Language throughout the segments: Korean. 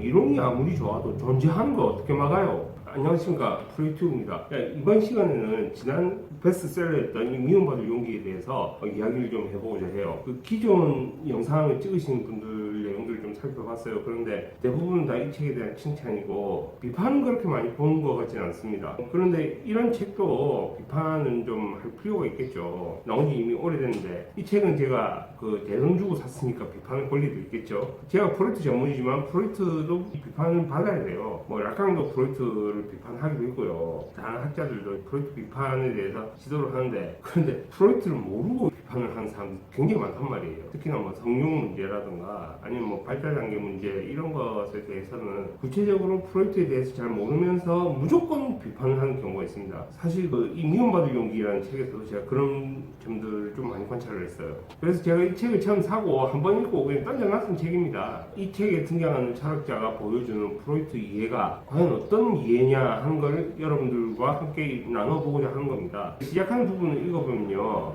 이론이 아무리 좋아도 존재하는 걸 어떻게 막아요? 안녕하십니까, 프로이트입니다. 이번 시간에는 지난 베스트셀러였던 이 미움받을 용기에 대해서 이야기를 좀 해보고자 해요. 그 기존 영상을 찍으신 분들 내용들을 좀 살펴봤어요. 그런데 대부분 다 이 책에 대한 칭찬이고 비판은 그렇게 많이 보는 것 같지는 않습니다. 그런데 이런 책도 비판은 좀 할 필요가 있겠죠. 나온 지 이미 오래됐는데 이 책은 제가 그 대돈 주고 샀으니까 비판할 권리도 있겠죠. 제가 프로이트 전문이지만 프로이트도 비판을 받아야 돼요. 뭐 락강도 프로이트를 비판하기도 있고요. 다른 학자들도 프로이트 비판에 대해서 지도를 하는데, 그런데 프로이트를 모르고 비판을 하는 사람들이 굉장히 많단 말이에요. 특히나 뭐 성용 문제라든가 아니면 뭐 발달 단계 문제 이런 것에 대해서는 구체적으로 프로이트에 대해서 잘 모르면서 무조건 비판을 하는 경우가 있습니다. 사실 이 미움받을 용기라는 책에서도 제가 그런 점들을 좀 많이 관찰을 했어요. 그래서 제가 이 책을 처음 사고 한번 읽고 그냥 던져놨던 책입니다. 이 책에 등장하는 철학자가 보여주는 프로이트 이해가 과연 어떤 이해냐 하는 걸 여러분들과 함께 나눠보고자 하는 겁니다. 시작하는 부분을 읽어보면요,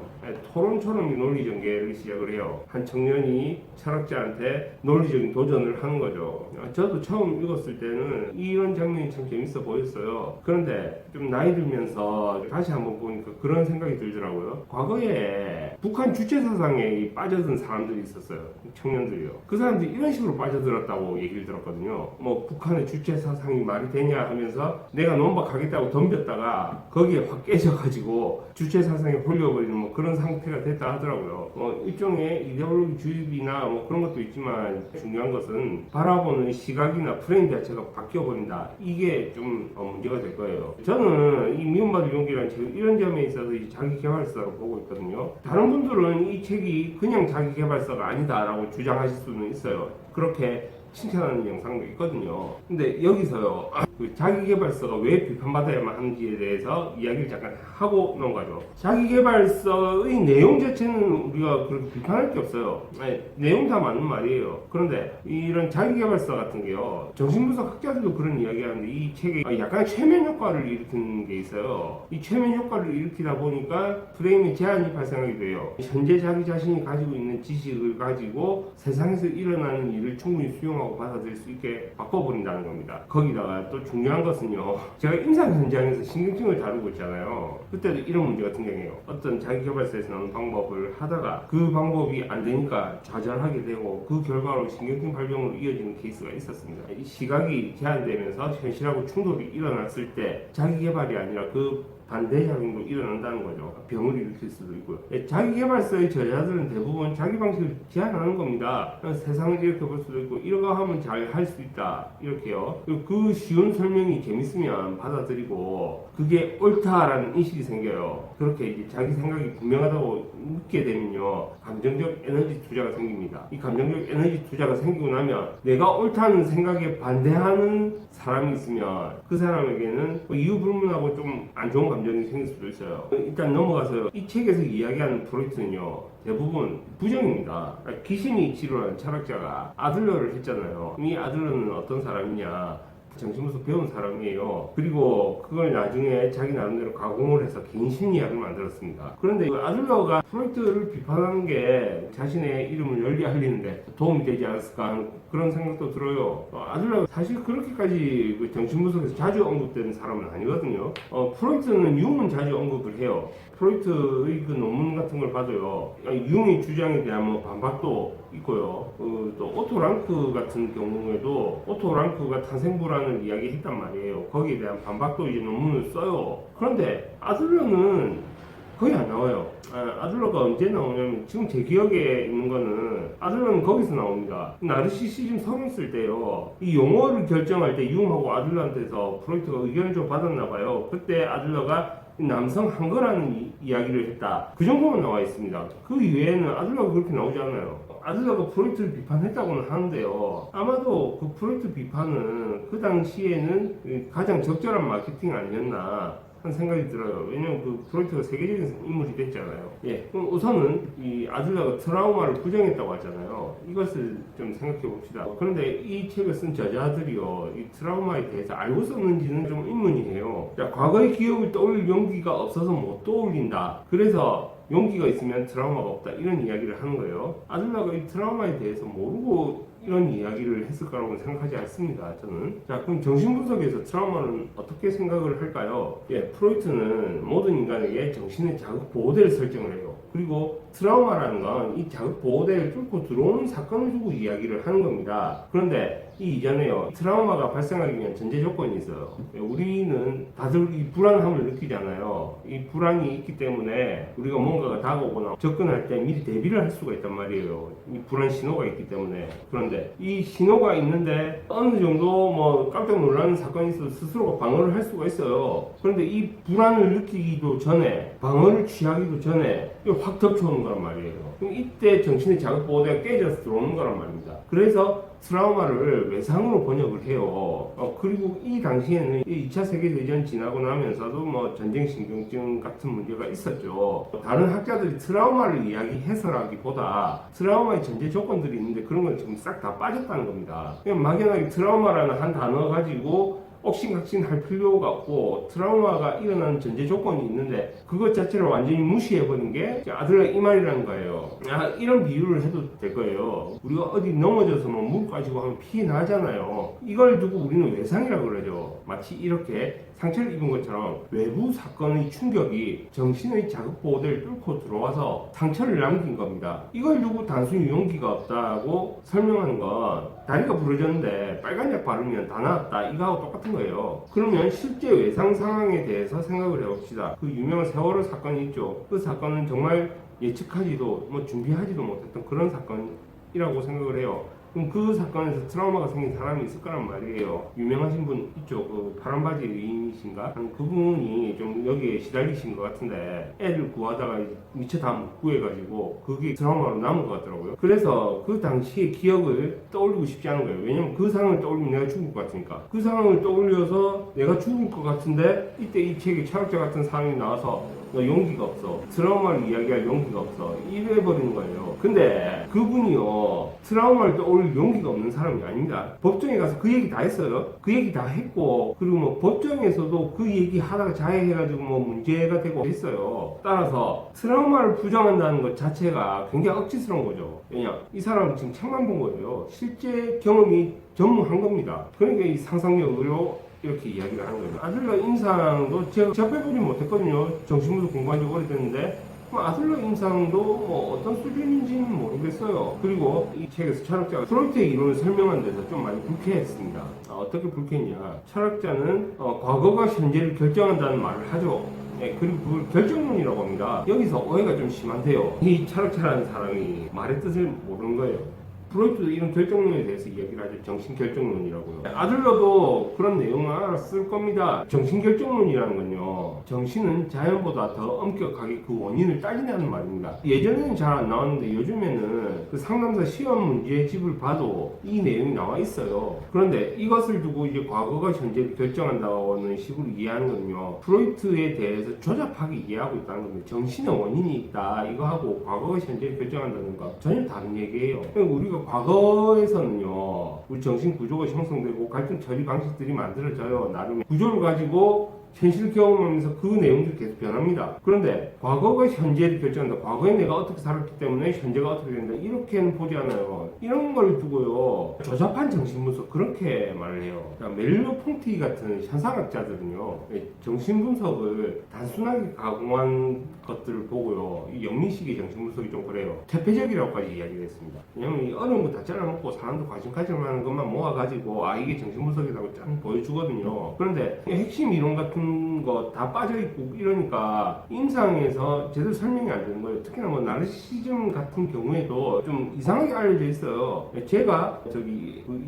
토론처럼 논리 전개를 시작을 해요. 한 청년이 철학자한테 논리적인 도전을 하는 거죠. 저도 처음 읽었을 때는 이런 장면이 참 재밌어 보였어요. 그런데 좀 나이 들면서 다시 한번 보니까 그런 생각이 들더라고요. 과거에 북한 주체 사상에 빠져든 사람들이 있었어요. 청년들이요. 그 사람들이 이런 식으로 빠져들었다고 얘기를 들었거든요. 뭐 북한의 주체 사상이 말이 되냐 하면서 내가 논박하겠다고 덤볐다가 거기에 확 깨져가지고 주체 사상에 홀려버리는 뭐 그런 상태가 됐다 하더라고요. 일종의 이데올로기 주입이나 뭐 그런 것도 있지만 중요한 것은 바라보는 시각이나 프레임 자체가 바뀌어버린다. 이게 좀 문제가 될 거예요. 저는 이 미움받을 용기라는 책을 이런 점에 있어서 자기 개발서로 보고 있거든요. 다른 분들은 이 책이 그냥 자기 개발서가 아니다라고 주장하실 수는 있어요. 그렇게 칭찬하는 영상도 있거든요. 근데 여기서요, 그 자기개발서가 왜 비판받아야만 하는지에 대해서 이야기를 잠깐 하고 넘어가죠. 자기개발서의 내용 자체는 우리가 그렇게 비판할 게 없어요. 아니, 내용 다 맞는 말이에요. 그런데 이런 자기개발서 같은 게요, 정신분석 학자들도 그런 이야기 하는데 이 책에 약간 최면 효과를 일으키는 게 있어요. 이 최면 효과를 일으키다 보니까 프레임의 제한이 발생하게 돼요. 현재 자기 자신이 가지고 있는 지식을 가지고 세상에서 일어나는 일을 충분히 수용하고 받아들일 수 있게 바꿔버린다는 겁니다. 거기다가 또 중요한 것은요, 제가 임상 현장에서 신경증을 다루고 있잖아요. 그때도 이런 문제가 등장해요. 어떤 자기개발서에서 나오는 방법을 하다가 그 방법이 안 되니까 좌절하게 되고 그 결과로 신경증 발병으로 이어지는 케이스가 있었습니다. 이 시각이 제한되면서 현실하고 충돌이 일어났을 때 자기개발이 아니라 그 반대작용도 일어난다는 거죠. 병을 일으킬 수도 있고요. 자기개발서의 저자들은 대부분 자기 방식을 제안하는 겁니다. 세상을 이렇게 볼 수도 있고 이러고 하면 잘 할 수 있다 이렇게요. 그 쉬운 설명이 재밌으면 받아들이고 그게 옳다라는 인식이 생겨요. 그렇게 이제 자기 생각이 분명하다고 믿게 되면요, 감정적 에너지 투자가 생깁니다. 이 감정적 에너지 투자가 생기고 나면 내가 옳다는 생각에 반대하는 사람이 있으면 그 사람에게는 이유 불문하고 좀 안 좋은 감정이 생길 수도 있어요. 일단 넘어가서요, 이 책에서 이야기하는 프로이트는요, 대부분 부정입니다. 귀신이 치료하는 철학자가 아들러를 했잖아요. 이 아들러는 어떤 사람이냐, 정신분석 배운 사람이에요. 그리고 그걸 나중에 자기 나름대로 가공을 해서 개인 심리학을 만들었습니다. 그런데 아들러가 프로이트를 비판하는 게 자신의 이름을 널리 알리는데 도움이 되지 않았을까 하는 그런 생각도 들어요. 아들러가 사실 그렇게까지 그 정신분석에서 자주 언급되는 사람은 아니거든요. 프로이트는 융은 자주 언급을 해요. 프로이트의 그 논문 같은 걸 봐도요, 융의 주장에 대한 뭐 반박도 있고요. 또 오토 랑크 같은 경우에도 오토 랑크가 탄생부라는 이야기 했단 말이에요. 거기에 대한 반박도 이제 논문을 써요. 그런데 아들러는 거의 안 나와요. 아들러가 언제 나오냐면 지금 제 기억에 있는 거는 아들러는 거기서 나옵니다. 나르시시즘 성을 쓸 때요, 이 용어를 결정할 때 융하고 아들러한테서 프로이트가 의견을 좀 받았나 봐요. 그때 아들러가 남성 한거라는 이야기를 했다. 그 정도만 나와 있습니다. 그 이외에는 아들러가 그렇게 나오지 않아요. 아들러가 프로이트를 비판했다고는 하는데요, 아마도 그 프로이트 비판은 그 당시에는 가장 적절한 마케팅 아니었나 하는 생각이 들어요. 왜냐면 그 프로이트가 세계적인 인물이 됐잖아요. 그럼 우선은 이 아들러가 트라우마를 부정했다고 하잖아요. 이것을 좀 생각해 봅시다. 그런데 이 책을 쓴 저자들이요, 이 트라우마에 대해서 알고 썼는지는 좀 의문이에요. 자, 과거의 기억을 떠올릴 용기가 없어서 못 떠올린다. 그래서 용기가 있으면 트라우마가 없다, 이런 이야기를 하는 거예요. 아들러가 이 트라우마에 대해서 모르고 이런 이야기를 했을 거라고 생각하지 않습니다. 저는. 자, 그럼 정신분석에서 트라우마는 어떻게 생각을 할까요? 예, 프로이트는 모든 인간에게 정신의 자극 보호대를 설정을 해요. 그리고 트라우마라는 건 이 자극 보호대를 뚫고 들어오는 사건을 두고 이야기를 하는 겁니다. 그런데 이 이전에요, 트라우마가 발생하기 위한 전제 조건이 있어요. 우리는 다들 이 불안함을 느끼잖아요. 이 불안이 있기 때문에 우리가 뭔가가 다가오거나 접근할 때 미리 대비를 할 수가 있단 말이에요. 이 불안 신호가 있기 때문에. 그런데 이 신호가 있는데 어느 정도 뭐 깜짝 놀라는 사건이 있어서 스스로가 방어를 할 수가 있어요. 그런데 이 불안을 느끼기도 전에, 방어를 취하기도 전에 확 덮쳐오는 거란 말이에요. 그럼 이때 정신의 자극 보호대가 깨져서 들어오는 거란 말입니다. 그래서 트라우마를 외상으로 번역을 해요. 그리고 이 당시에는 2차 세계대전 지나고 나면서도 뭐 전쟁신경증 같은 문제가 있었죠. 다른 학자들이 트라우마를 해설하기보다 트라우마의 전제 조건들이 있는데 그런 건 지금 싹 다 빠졌다는 겁니다. 그냥 막연하게 트라우마라는 한 단어 가지고 옥신각신 할 필요가 없고, 트라우마가 일어나는 전제 조건이 있는데 그것 자체를 완전히 무시해버린 게 아들러 이 말이라는 거예요. 이런 비유를 해도 될 거예요. 우리가 어디 넘어져서 뭐 물 가지고 하면 피 나잖아요. 이걸 두고 우리는 외상이라고 그러죠. 마치 이렇게 상처를 입은 것처럼 외부 사건의 충격이 정신의 자극 보호대를 뚫고 들어와서 상처를 남긴 겁니다. 이걸 두고 단순히 용기가 없다고 설명하는 건 다리가 부러졌는데 빨간 약 바르면 다 나았다, 이거하고 똑같은 거예요. 그러면 실제 외상 상황에 대해서 생각을 해봅시다. 그 유명한 세월호 사건이 있죠. 그 사건은 정말 예측하지도 준비하지도 못했던 그런 사건이라고 생각을 해요. 그럼 그 사건에서 트라우마가 생긴 사람이 있을 거란 말이에요. 유명하신 분 있죠. 그 파란바지 의인이신가? 그분이 좀 여기에 시달리신 것 같은데 애를 구하다가 미처 다 못 구해가지고 그게 트라우마로 남은 것 같더라고요. 그래서 그 당시의 기억을 떠올리고 싶지 않은 거예요. 왜냐면 그 상황을 떠올리면 내가 죽을 것 같으니까. 그 상황을 떠올려서 내가 죽을 것 같은데 이때 이 책에 철학자 같은 사람이 나와서 너 용기가 없어, 트라우마를 이야기할 용기가 없어, 이래버리는 거예요. 근데 그분이요, 트라우마를 떠올릴 용기가 없는 사람이 아닙니다. 법정에 가서 그 얘기 다 했어요. 그 얘기 다 했고, 그리고 뭐 법정에서도 그 얘기 하다가 자해해가지고 뭐 문제가 되고 했어요. 따라서 트라우마를 부정한다는 것 자체가 굉장히 억지스러운 거죠. 왜냐, 이 사람은 지금 책만 본 거예요. 실제 경험이 전무한 겁니다. 그러니까 이 상상력으로 이렇게 이야기를 하는 거예요. 아들러 임상도 제가 접해보지 못했거든요. 정신분석 공부한 지 오래됐는데 아들러 임상도 뭐 어떤 수준인지는 모르겠어요. 그리고 이 책에서 철학자가 프로이트의 이론을 설명한 데서 좀 많이 불쾌했습니다. 어떻게 불쾌했냐, 철학자는 과거가 현재를 결정한다는 말을 하죠. 네, 그리고 그걸 결정론이라고 합니다. 여기서 오해가 좀 심한데요. 이 철학자라는 사람이 말의 뜻을 모르는 거예요. 프로이트도 이런 결정론에 대해서 이야기를 하죠. 정신결정론이라고요. 아들러도 그런 내용을 알았을 겁니다. 정신결정론이라는 건요, 정신은 자연보다 더 엄격하게 그 원인을 따지냐는 말입니다. 예전에는 잘 안 나왔는데 요즘에는 그 상담사 시험 문제집을 봐도 이 내용이 나와 있어요. 그런데 이것을 두고 이제 과거가 현재를 결정한다는 식으로 이해하는 건요, 프로이트에 대해서 조잡하게 이해하고 있다는 겁니다. 정신의 원인이 있다, 이거하고 과거가 현재를 결정한다는 거 전혀 다른 얘기예요. 우리가 과거에서는요, 우리 정신 구조가 형성되고 갈등 처리 방식들이 만들어져요. 나름의 구조를 가지고 현실을 경험하면서 그 내용들이 계속 변합니다. 그런데 과거가 현재를 결정한다, 과거에 내가 어떻게 살았기 때문에 현재가 어떻게 된다, 이렇게는 보지 않아요. 이런 걸 두고요, 조잡한 정신분석, 그렇게 말을 해요. 그러니까 멜로 퐁티 같은 현상학자들은요, 정신분석을 단순하게 가공한 것들을 보고요, 이 영민식의 정신분석이 좀 그래요. 퇴폐적이라고까지 이야기를 했습니다. 왜냐면 이 어려운 거 다 잘라먹고 사람도 관심 가질 만한 것만 모아가지고 이게 정신분석이라고 짠 보여주거든요. 그런데 핵심 이론 같은 거 다 빠져있고 이러니까 임상에서 제대로 설명이 안 되는 거예요. 특히나 뭐 나르시시즘 같은 경우에도 좀 이상하게 알려져 있어요. 제가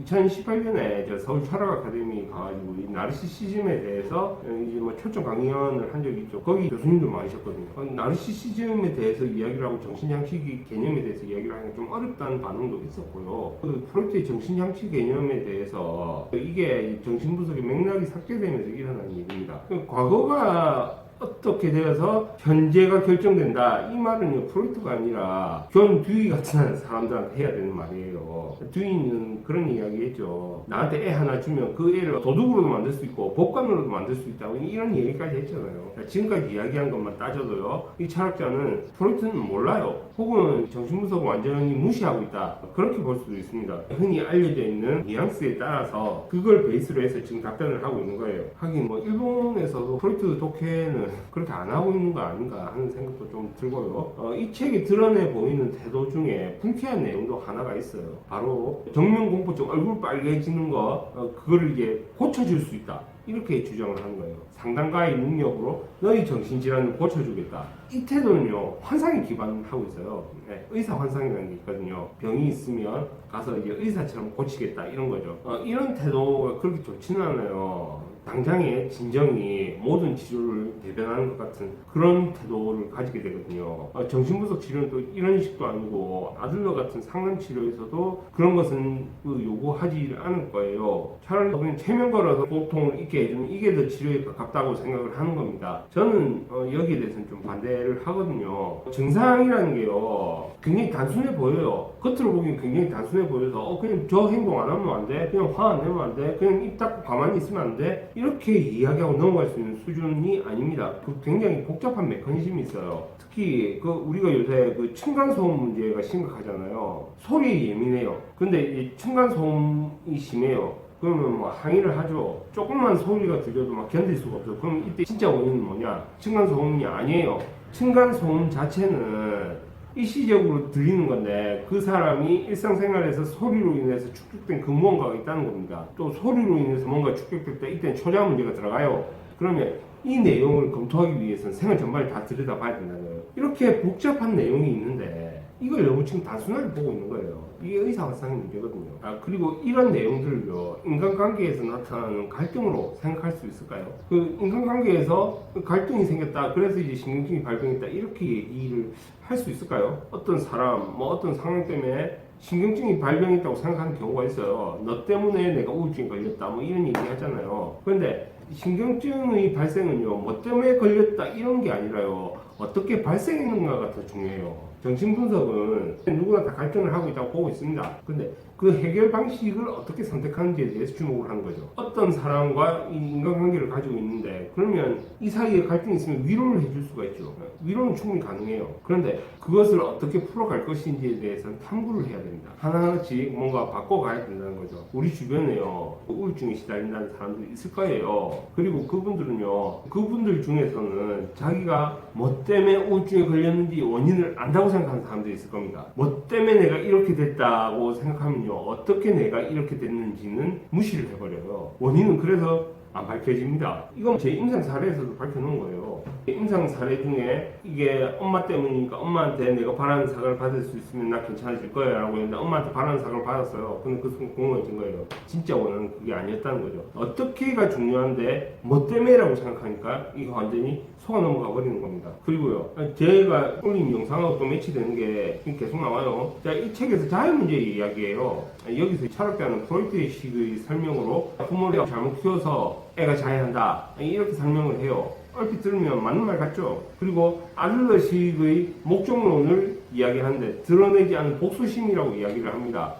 2018년에 저 서울 철학 아카데미 가가지고 이 나르시시즘에 대해서 이제 뭐 초청 강연을 한 적이 있죠. 거기 교수님도 많으셨거든요. 나르시시즘에 대해서 이야기를 하고 정신장치 개념에 대해서 이야기를 하는 게 좀 어렵다는 반응도 있었고요. 그 프로이트의 정신장치 개념에 대해서 이게 정신분석의 맥락이 삭제되면서 일어난 일입니다. 과거가 어떻게 되어서 현재가 결정된다, 이 말은요, 프로이트가 아니라 존 듀이 같은 사람들한테 해야 되는 말이에요. 듀이는 그런 이야기 했죠. 나한테 애 하나 주면 그 애를 도둑으로도 만들 수 있고 법관으로도 만들 수 있다고, 이런 얘기까지 했잖아요. 지금까지 이야기한 것만 따져도요, 이 철학자는 프로이트는 몰라요. 혹은 정신분석을 완전히 무시하고 있다, 그렇게 볼 수도 있습니다. 흔히 알려져 있는 뉘앙스에 따라서 그걸 베이스로 해서 지금 답변을 하고 있는 거예요. 하긴 뭐 일본에서도 프로이트 독해는 그렇게 안 하고 있는 거 아닌가 하는 생각도 좀 들고요. 이 책이 드러내 보이는 태도 중에 불쾌한 내용도 하나가 있어요. 바로 정면공포증, 얼굴 빨개지는 거, 그거를 이제 고쳐줄 수 있다, 이렇게 주장을 하는 거예요. 상담가의 능력으로 너희 정신질환을 고쳐주겠다. 이 태도는요, 환상에 기반하고 있어요. 네, 의사 환상이라는 게 있거든요. 병이 있으면 가서 이제 의사처럼 고치겠다, 이런 거죠. 이런 태도가 그렇게 좋지는 않아요. 당장의 진정이 모든 치료를 대변하는 것 같은 그런 태도를 가지게 되거든요. 정신분석 치료는 또 이런 식도 아니고, 아들러 같은 상담 치료에서도 그런 것은 요구하지 않을 거예요. 차라리 그냥 체면 걸어서 고통을 잊게 해주는 이게 더 치료에 가깝다고 생각을 하는 겁니다. 저는 여기에 대해서는 좀 반대를 하거든요. 증상이라는 게요, 굉장히 단순해 보여요. 겉으로 보기엔 굉장히 단순해 보여서 그냥 저 행동 안 하면 안 돼, 그냥 화 안 내면 안 돼, 그냥 입 닫고 가만히 있으면 안 돼, 이렇게 이야기하고 넘어갈 수 있는 수준이 아닙니다. 굉장히 복잡한 메커니즘이 있어요. 특히 우리가 요새 층간소음 문제가 심각하잖아요. 소리에 예민해요. 근데 이 층간소음이 심해요. 그러면 뭐 항의를 하죠. 조금만 소리가 들려도 막 견딜 수가 없어. 그럼 이때 진짜 원인은 뭐냐? 층간소음이 아니에요. 층간소음 자체는 일시적으로 들리는 건데, 그 사람이 일상생활에서 소리로 인해서 축적된 그 무언가가 있다는 겁니다. 또 소리로 인해서 뭔가 축적될 때 이때는 초자 문제가 들어가요. 그러면 이 내용을 검토하기 위해서는 생활 전반을 다 들여다봐야 된다는 거예요. 이렇게 복잡한 내용이 있는데 이걸 너무 지금 단순하게 보고 있는 거예요. 이게 의사환상의 문제거든요. 그리고 이런 내용들을요, 인간관계에서 나타나는 갈등으로 생각할 수 있을까요? 인간관계에서 갈등이 생겼다, 그래서 이제 신경증이 발병했다, 이렇게 얘기를 할 수 있을까요? 어떤 사람, 어떤 상황 때문에 신경증이 발병했다고 생각하는 경우가 있어요. 너 때문에 내가 우울증이 걸렸다, 이런 얘기 하잖아요. 그런데 신경증의 발생은요, 뭐 때문에 걸렸다 이런 게 아니라요, 어떻게 발생했는가가 더 중요해요. 정신분석은 누구나 다 갈등을 하고 있다고 보고 있습니다. 근데 그 해결 방식을 어떻게 선택하는지에 대해서 주목을 하는 거죠. 어떤 사람과 이 인간관계를 가지고 있는데, 그러면 이 사이에 갈등이 있으면 위로를 해줄 수가 있죠. 위로는 충분히 가능해요. 그런데 그것을 어떻게 풀어갈 것인지에 대해서는 탐구를 해야 됩니다. 하나하나씩 뭔가 바꿔가야 된다는 거죠. 우리 주변에요, 우울증에 시달린다는 사람들이 있을 거예요. 그리고 그분들 중에서는 자기가 뭐 때문에 우울증에 걸렸는지 원인을 안다고 생각하는 사람들이 있을 겁니다. 뭐 때문에 내가 이렇게 됐다고 생각하면요, 어떻게 내가 이렇게 됐는지는 무시를 해버려요. 원인은 그래서 안 밝혀집니다. 이건 제 임상 사례에서도 밝혀놓은 거예요. 임상 사례 중에 이게 엄마 때문이니까 엄마한테 내가 바라는 사과를 받을 수 있으면 나 괜찮아질 거야 라고 했는데, 엄마한테 바라는 사과를 받았어요. 근데 그 순간 공허해진 거예요. 진짜 원하는 그게 아니었다는 거죠. 어떻게가 중요한데 뭐 때문에라고 생각하니까 이거 완전히 속아 넘어가 버리는 겁니다. 그리고요, 제가 올린 영상하고 또 매치되는 게 계속 나와요. 자, 이 책에서 자해문제의 이야기예요. 여기서 철학자는 프로이트의 식의 설명으로 부모를 잘못 키워서 애가 자해한다, 이렇게 설명을 해요. 얼핏 들으면 맞는 말 같죠? 그리고 아들러식의 목적론을 이야기하는데 드러내지 않은 복수심이라고 이야기를 합니다.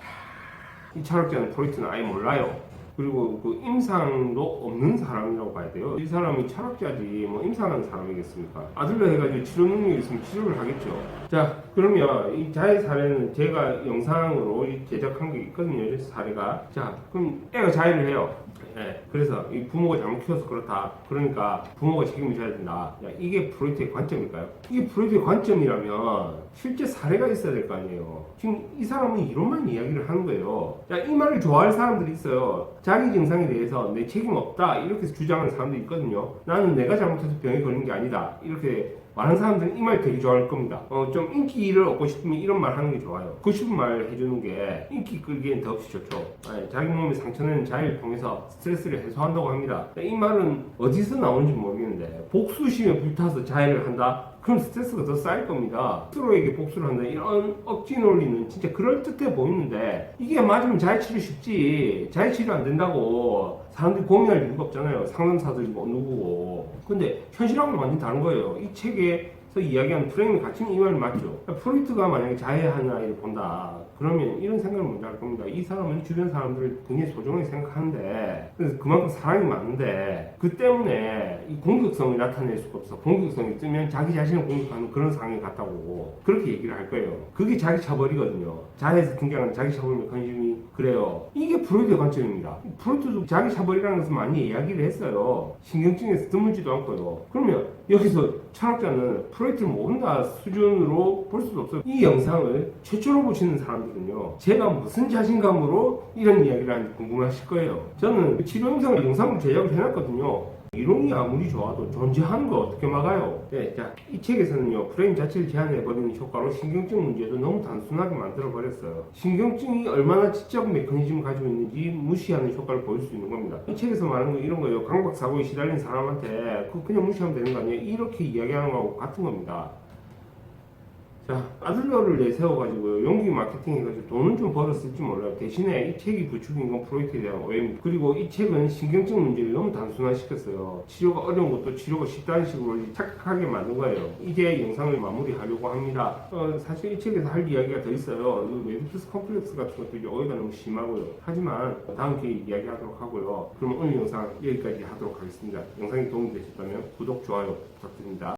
이 철학자는 프로이트는 아예 몰라요. 그리고 그 임상도 없는 사람이라고 봐야 돼요. 이 사람이 철학자지 뭐 임상하는 사람이겠습니까? 아들러 해가지고 치료 능력이 있으면 치료를 하겠죠. 자, 그러면 이 자해 사례는 제가 영상으로 제작한 게 있거든요, 사례가. 자, 그럼 애가 자해를 해요. 네, 그래서 이 부모가 잘못 키워서 그렇다, 그러니까 부모가 책임을 져야 된다. 야, 이게 프로이트의 관점일까요? 이게 프로이트의 관점이라면 실제 사례가 있어야 될 거 아니에요. 지금 이 사람은 이론만 이야기를 하는 거예요. 야, 이 말을 좋아할 사람들이 있어요. 자기 증상에 대해서 내 책임 없다 이렇게 주장하는 사람들이 있거든요. 나는 내가 잘못해서 병에 걸린 게 아니다, 이렇게 많은 사람들은 이 말 되게 좋아할 겁니다. 좀 인기를 얻고 싶으면 이런 말 하는 게 좋아요. 그 싶은 말 해주는 게 인기 끌기엔 더없이 좋죠. 자기 몸의 상처는 자해를 통해서 스트레스를 해소한다고 합니다. 이 말은 어디서 나오는지 모르겠는데, 복수심에 불타서 자해를 한다? 그럼 스트레스가 더 쌓일 겁니다. 스스로에게 복수를 한다, 이런 억지 논리는 진짜 그럴듯해 보이는데, 이게 맞으면 자해치료 쉽지, 자해치료 안 된다고 사람들이 고민할 이유가 없잖아요. 상담사들이 뭐 누구고. 근데 현실하고는 완전히 다른 거예요. 이 책에 이야기하는 프레임이 갇힌 이 말 맞죠? 프로이트가 만약에 자해하는 아이를 본다. 그러면 이런 생각을 먼저 할 겁니다. 이 사람은 주변 사람들을 굉장히 소중하게 생각하는데, 그래서 그만큼 사랑이 많은데, 그 때문에 이 공격성을 나타낼 수가 없어. 공격성이 뜨면 자기 자신을 공격하는 그런 상황이 같다고 그렇게 얘기를 할 거예요. 그게 자기 처벌이거든요. 자해에서 등장하는 자기 처벌 메커니즘이 그래요. 이게 프로이트의 관점입니다. 프로이트도 자기 처벌이라는 것을 많이 이야기를 했어요. 신경증에서 드물지도 않고요. 그러면 여기서 철학자는 프로이트를 모른다 수준으로 볼 수도 없어요. 이 영상을 최초로 보시는 사람들은요, 제가 무슨 자신감으로 이런 이야기를 하는지 궁금하실 거예요. 저는 치료 영상을 제작을 해놨거든요. 이론이 아무리 좋아도 존재하는 거 어떻게 막아요? 네, 자, 이 책에서는요, 프레임 자체를 제한해버리는 효과로 신경증 문제도 너무 단순하게 만들어버렸어요. 신경증이 얼마나 지적 메커니즘을 가지고 있는지 무시하는 효과를 보일 수 있는 겁니다. 이 책에서 말하는 거 이런 거예요. 강박사고에 시달린 사람한테 그거 그냥 무시하면 되는 거 아니에요? 이렇게 이야기하는 거하고 같은 겁니다. 자, 아들러를 내세워가지고요, 용기 마케팅 해가지고 돈은 좀 벌었을지 몰라요. 대신에 이 책이 부추긴 건 프로이트에 대한 오해입니다. 그리고 이 책은 신경증 문제를 너무 단순화시켰어요. 치료가 어려운 것도 치료가 쉽다는 식으로 착각하게 만든 거예요. 이제 영상을 마무리하려고 합니다. 사실 이 책에서 할 이야기가 더 있어요. 웨디푸스 컴플렉스 같은 것도 이제 오해가 너무 심하고요. 하지만 다음 기회에 이야기하도록 하고요. 그럼 오늘 영상 여기까지 하도록 하겠습니다. 영상이 도움이 되셨다면 구독, 좋아요 부탁드립니다.